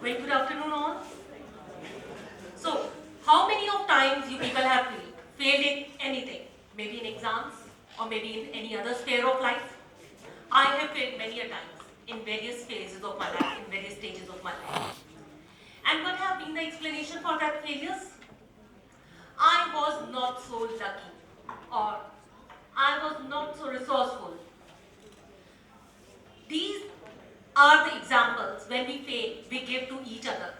Very good afternoon all. So, how many of times you people have failed? Failed in anything? Maybe in exams or maybe in any other sphere of life? I have failed many a times in various phases of my life, in various stages of my life. And what have been the explanation for that failures? I was not so lucky or I was not so resourceful. These are the examples when we fail, we give to each other.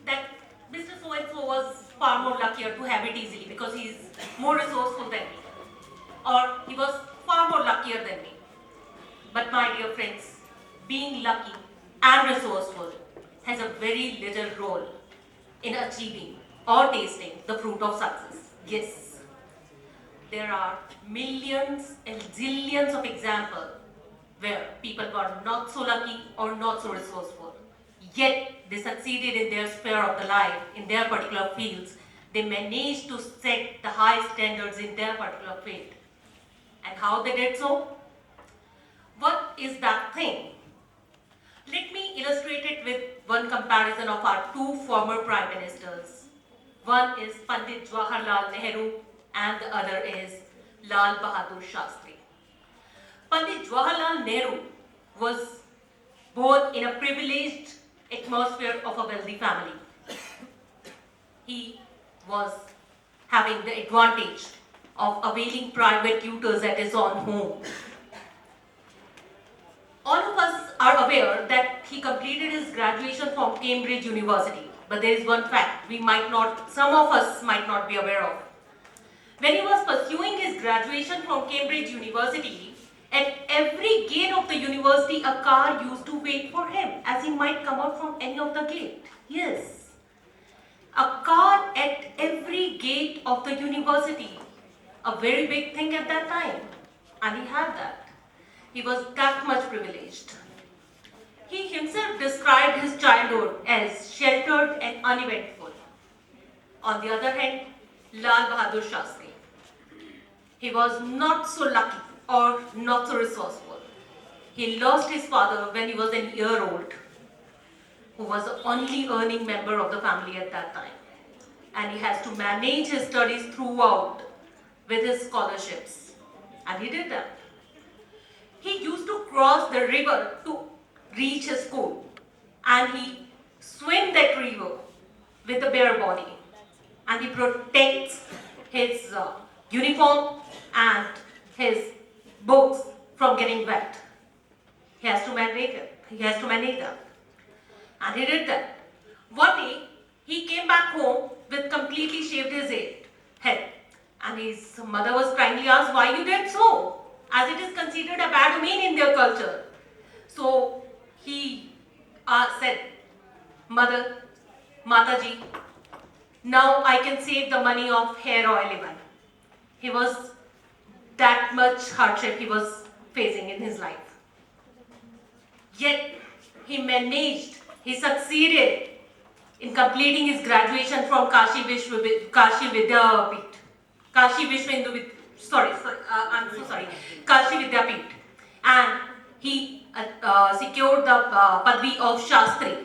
That Mr. So-and-so was far more luckier to have it easily because he is more resourceful than me. Or he was far more luckier than me. But my dear friends, being lucky and resourceful has a very little role in achieving or tasting the fruit of success. Yes, there are millions and zillions of examples where people were not so lucky or not so resourceful. Yet they succeeded in their sphere of the life, in their particular fields. They managed to set the high standards in their particular field. And how they did so? What is that thing? Let me illustrate it with one comparison of our two former prime ministers. One is Pandit Jawaharlal Nehru and the other is Lal Bahadur Shastri. Pandit Jawaharlal Nehru was born in a privileged atmosphere of a wealthy family. He was having the advantage of availing private tutors at his own home. All of us are aware that he completed his graduation from Cambridge University. But there is one fact some of us might not be aware of. When he was pursuing his graduation from Cambridge University, at every gate of the university, a car used to wait for him as he might come out from any of the gate. Yes, a car at every gate of the university. A very big thing at that time. And he had that. He was that much privileged. He himself described his childhood as sheltered and uneventful. On the other hand, Lal Bahadur Shastri. He was not so lucky or not so resourceful. He lost his father when he was an year old, who was the only earning member of the family at that time. And he has to manage his studies throughout with his scholarships. And he did that. He used to cross the river to reach his school. And he swam that river with a bare body. And he protects his uniform and his books from getting wet. He has to manage it. He has to manage that. And he did that. One day, he came back home with completely shaved his head. And his mother was kindly asked why you did so, as it is considered a bad omen in their culture. So he said, Mother, Mataji, now I can save the money of hair oil even. He was that much hardship he was facing in his life. Yet he managed, he succeeded in completing his graduation from Kashi Vishwa Kashi Vidyapeeth, and he secured the Padvi of Shastri.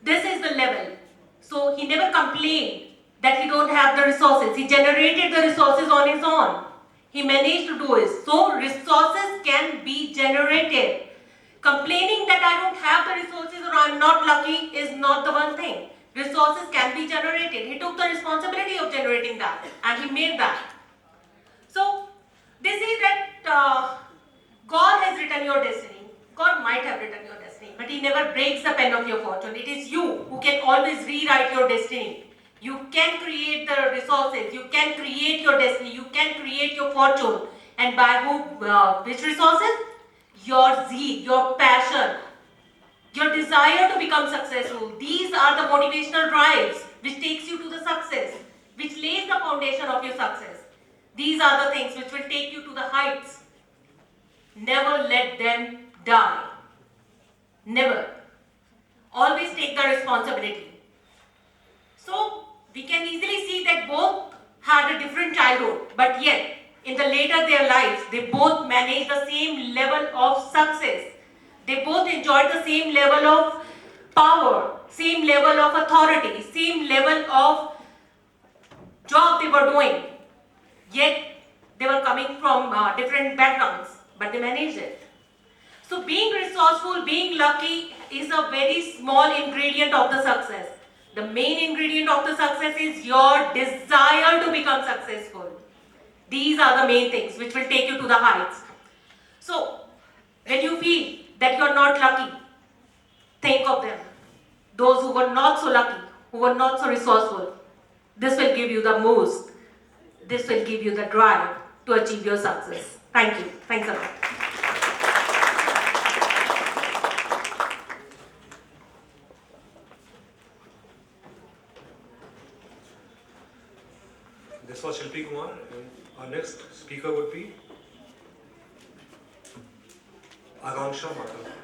This is the level. So he never complained that he don't have the resources. He generated the resources on his own. He managed to do it. So resources can be generated. Complaining that I don't have the resources or I'm not lucky is not the one thing. Resources can be generated. He took the responsibility of generating that and he made that. So they say that God has written your destiny. God might have written your destiny, but He never breaks the pen of your fortune. It is you who can always rewrite your destiny. You can create the resources. You can create your destiny. You can create your fortune. And by which resources? Your zeal, your passion, your desire to become successful. These are the motivational drives which takes you to the success, which lays the foundation of your success. These are the things which will take you to the heights. Never let them die. Never. Always take the responsibility. So, we can easily see that both had a different childhood, but yet, in the later their lives, they both managed the same level of success. They both enjoyed the same level of power, same level of authority, same level of job they were doing. Yet they were coming from different backgrounds, but they managed it. So being resourceful, being lucky is a very small ingredient of the success. The main ingredient of the success is your desire to become successful. These are the main things which will take you to the heights. So when you feel that you are not lucky, think of them. Those who were not so lucky, who were not so resourceful. This will give you the most. This will give you the drive to achieve your success. Thank you. Thanks a lot. This was Shilpi Kumar, and our next speaker would be Akanksha Mathur.